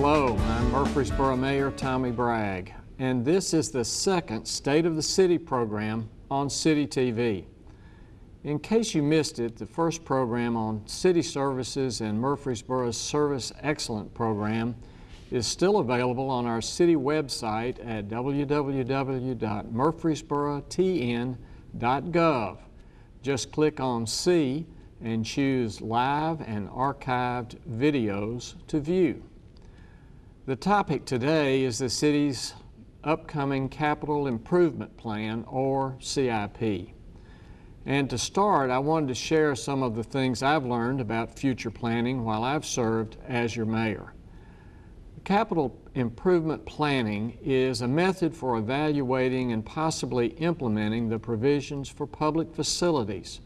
Hello, I'm Murfreesboro Mayor Tommy Bragg, and this is the second State of the City program on City TV. In case you missed it, the first program on city services and Murfreesboro's Service Excellence program is still available on our city website at www.murfreesborotn.gov. Just click on See and choose Live and Archived Videos to view. The topic today is the city's upcoming Capital Improvement Plan, or CIP. And to start, I wanted to share some of the things I've learned about future planning while I've served as your mayor. Capital improvement planning is a method for evaluating and possibly implementing the provisions for public facilities,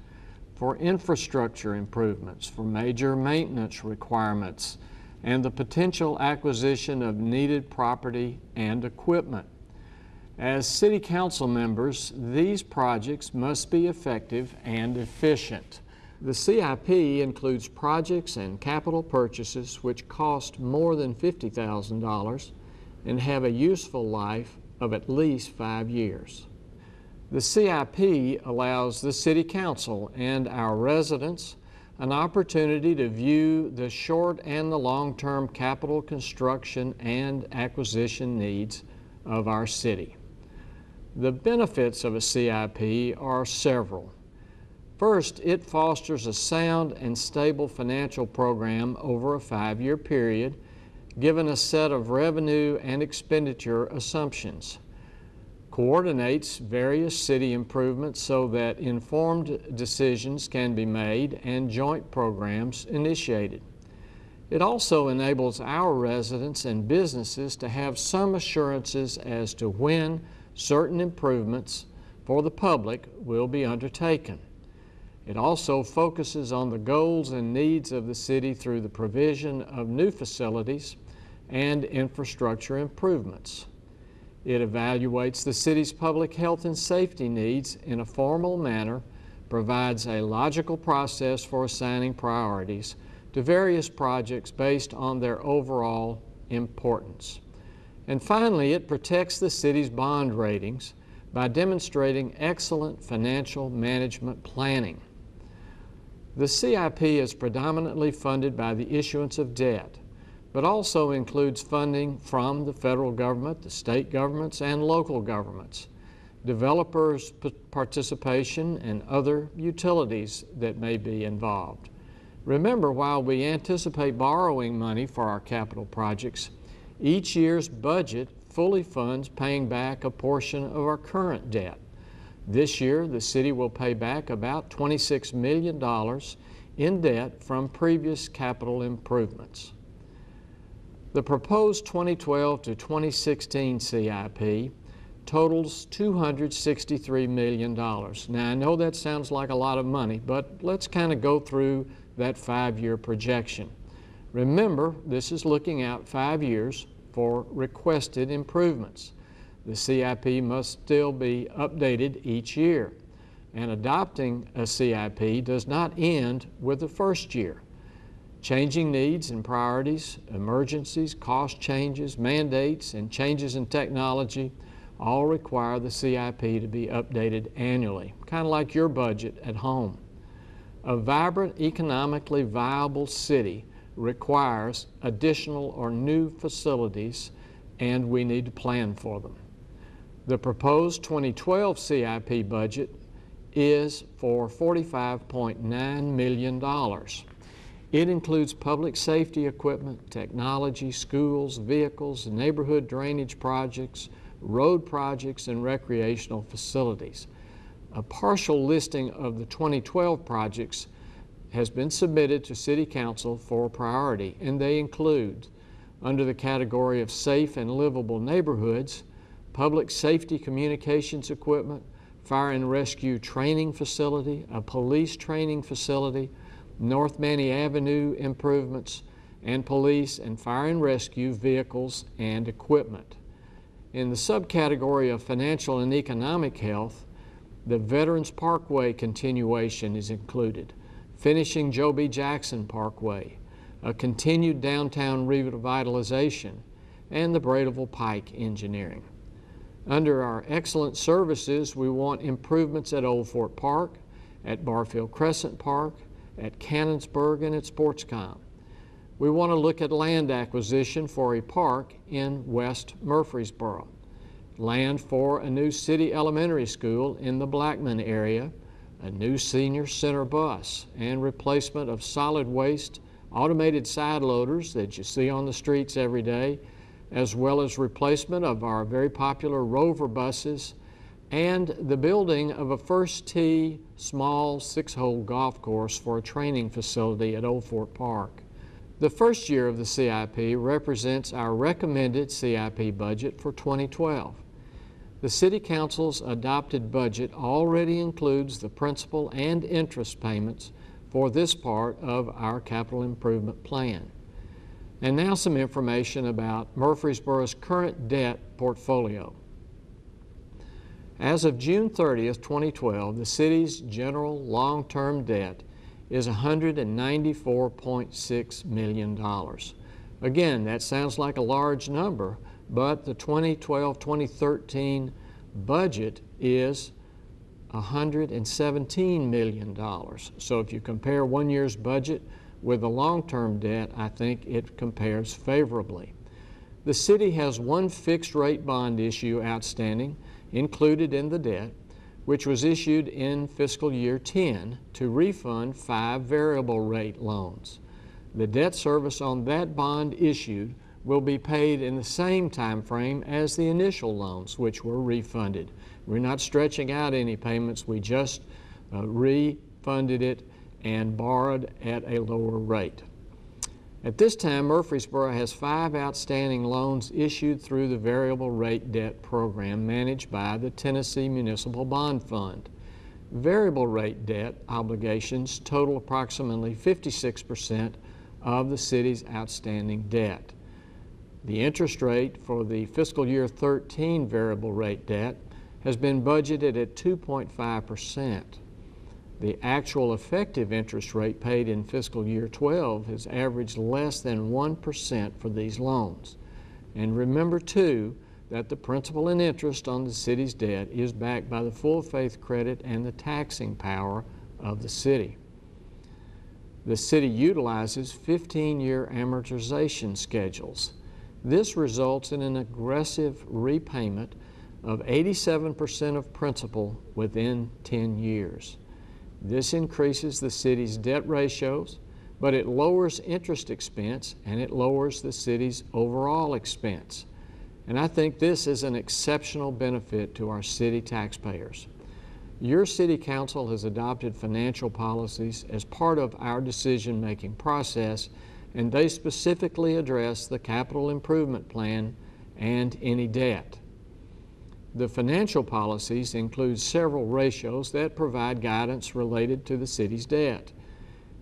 for infrastructure improvements, for major maintenance requirements, and the potential acquisition of needed property and equipment. As City Council members, these projects must be effective and efficient. The CIP includes projects and capital purchases which cost more than $50,000 and have a useful life of at least 5 years. The CIP allows the City Council and our residents an opportunity to view the short and the long-term capital construction and acquisition needs of our city. The benefits of a CIP are several. First, it fosters a sound and stable financial program over a 5-year period, given a set of revenue and expenditure assumptions. Coordinates various city improvements so that informed decisions can be made and joint programs initiated. It also enables our residents and businesses to have some assurances as to when certain improvements for the public will be undertaken. It also focuses on the goals and needs of the city through the provision of new facilities and infrastructure improvements. It evaluates the city's public health and safety needs in a formal manner, provides a logical process for assigning priorities to various projects based on their overall importance. And finally, it protects the city's bond ratings by demonstrating excellent financial management planning. The CIP is predominantly funded by the issuance of debt, but also includes funding from the federal government, the state governments, and local governments, developers' participation, and other utilities that may be involved. Remember, while we anticipate borrowing money for our capital projects, each year's budget fully funds paying back a portion of our current debt. This year, the city will pay back about $26 million in debt from previous capital improvements. The proposed 2012 to 2016 CIP totals $263 million. Now, I know that sounds like a lot of money, but let's kind of go through that 5-year projection. Remember, this is looking out 5 years for requested improvements. The CIP must still be updated each year, and adopting a CIP does not end with the first year. Changing needs and priorities, emergencies, cost changes, mandates, and changes in technology all require the CIP to be updated annually, kind of like your budget at home. A vibrant, economically viable city requires additional or new facilities, and we need to plan for them. The proposed 2012 CIP budget is for $45.9 million. It includes public safety equipment, technology, schools, vehicles, neighborhood drainage projects, road projects, and recreational facilities. A partial listing of the 2012 projects has been submitted to City Council for priority, and they include, under the category of safe and livable neighborhoods, public safety communications equipment, fire and rescue training facility, a police training facility, North Manny Avenue improvements, and police and fire and rescue vehicles and equipment. In the subcategory of financial and economic health, the Veterans Parkway continuation is included, finishing Joe B. Jackson Parkway, a continued downtown revitalization, and the Braideville Pike engineering. Under our excellent services, we want improvements at Old Fort Park, at Barfield Crescent Park, at Cannonsburg, and at Sportscom. We want to look at land acquisition for a park in West Murfreesboro, land for a new city elementary school in the Blackman area, a new senior center bus, and replacement of solid waste automated side loaders that you see on the streets every day, as well as replacement of our very popular Rover buses, and the building of a first tee small 6-hole golf course for a training facility at Old Fort Park. The first year of the CIP represents our recommended CIP budget for 2012. The City Council's adopted budget already includes the principal and interest payments for this part of our capital improvement plan. And now some information about Murfreesboro's current debt portfolio. As of June 30th, 2012, the city's general long-term debt is $194.6 million. Again, that sounds like a large number, but the 2012-2013 budget is $117 million. So if you compare one year's budget with the long-term debt, I think it compares favorably. The city has one fixed-rate bond issue outstanding included in the debt, which was issued in fiscal year 10 to refund 5 variable rate loans. The debt service on that bond issued will be paid in the same time frame as the initial loans, which were refunded. We're not stretching out any payments, we just refunded it and borrowed at a lower rate. At this time, Murfreesboro has 5 outstanding loans issued through the variable rate debt program managed by the Tennessee Municipal Bond Fund. Variable rate debt obligations total approximately 56% of the city's outstanding debt. The interest rate for the fiscal year 13 variable rate debt has been budgeted at 2.5%. The actual effective interest rate paid in fiscal year 12 has averaged less than 1% for these loans. And remember too that the principal and interest on the city's debt is backed by the full faith credit and the taxing power of the city. The city utilizes 15-year amortization schedules. This results in an aggressive repayment of 87% of principal within 10 years. This increases the city's debt ratios, but it lowers interest expense and it lowers the city's overall expense. And I think this is an exceptional benefit to our city taxpayers. Your city council has adopted financial policies as part of our decision-making process, and they specifically address the capital improvement plan and any debt. The financial policies include several ratios that provide guidance related to the city's debt.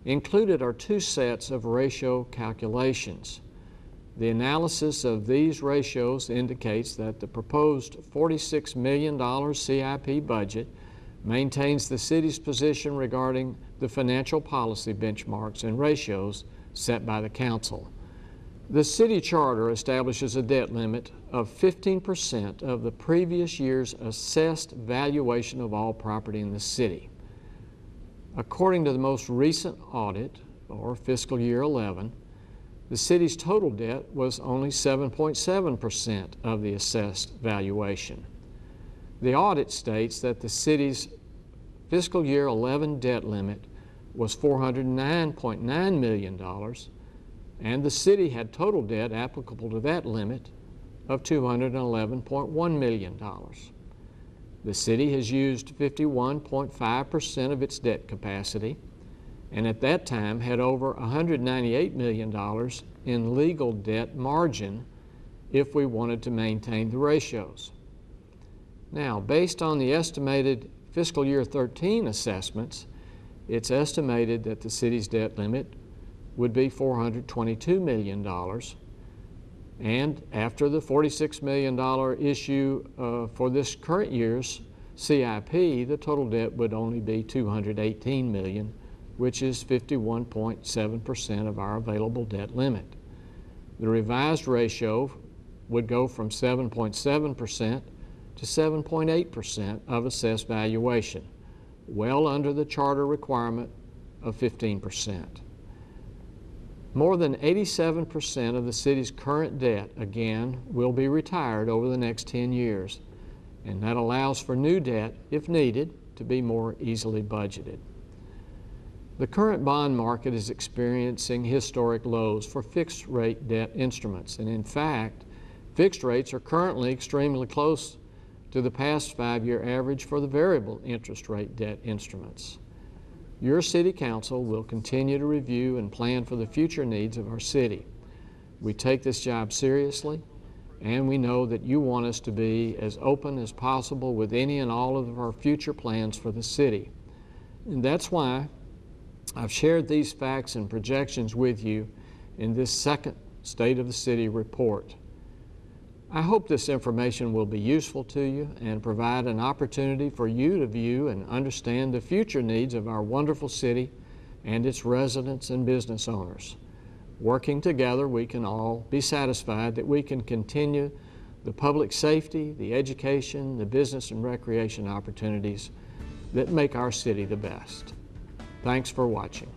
Included are 2 sets of ratio calculations. The analysis of these ratios indicates that the proposed $46 million CIP budget maintains the city's position regarding the financial policy benchmarks and ratios set by the council. The city charter establishes a debt limit of 15% of the previous year's assessed valuation of all property in the city. According to the most recent audit, or fiscal year 11, the city's total debt was only 7.7% of the assessed valuation. The audit states that the city's fiscal year 11 debt limit was $409.9 million, and the city had total debt applicable to that limit of $211.1 million. The city has used 51.5% of its debt capacity, and at that time had over $198 million in legal debt margin if we wanted to maintain the ratios. Now, based on the estimated fiscal year 13 assessments, it's estimated that the city's debt limit would be $422 million, and after the $46 million issue for this current year's CIP, the total debt would only be $218 million which is 51.7% of our available debt limit. The revised ratio would go from 7.7% to 7.8% of assessed valuation, well under the charter requirement of 15%. More than 87% of the city's current debt, again, will be retired over the next 10 years, and that allows for new debt, if needed, to be more easily budgeted. The current bond market is experiencing historic lows for fixed-rate debt instruments, and in fact, fixed rates are currently extremely close to the past 5-year average for the variable interest rate debt instruments. Your City Council will continue to review and plan for the future needs of our city. We take this job seriously, and we know that you want us to be as open as possible with any and all of our future plans for the city. And that's why I've shared these facts and projections with you in this second State of the City report. I hope this information will be useful to you and provide an opportunity for you to view and understand the future needs of our wonderful city and its residents and business owners. Working together, we can all be satisfied that we can continue the public safety, the education, the business and recreation opportunities that make our city the best. Thanks for watching.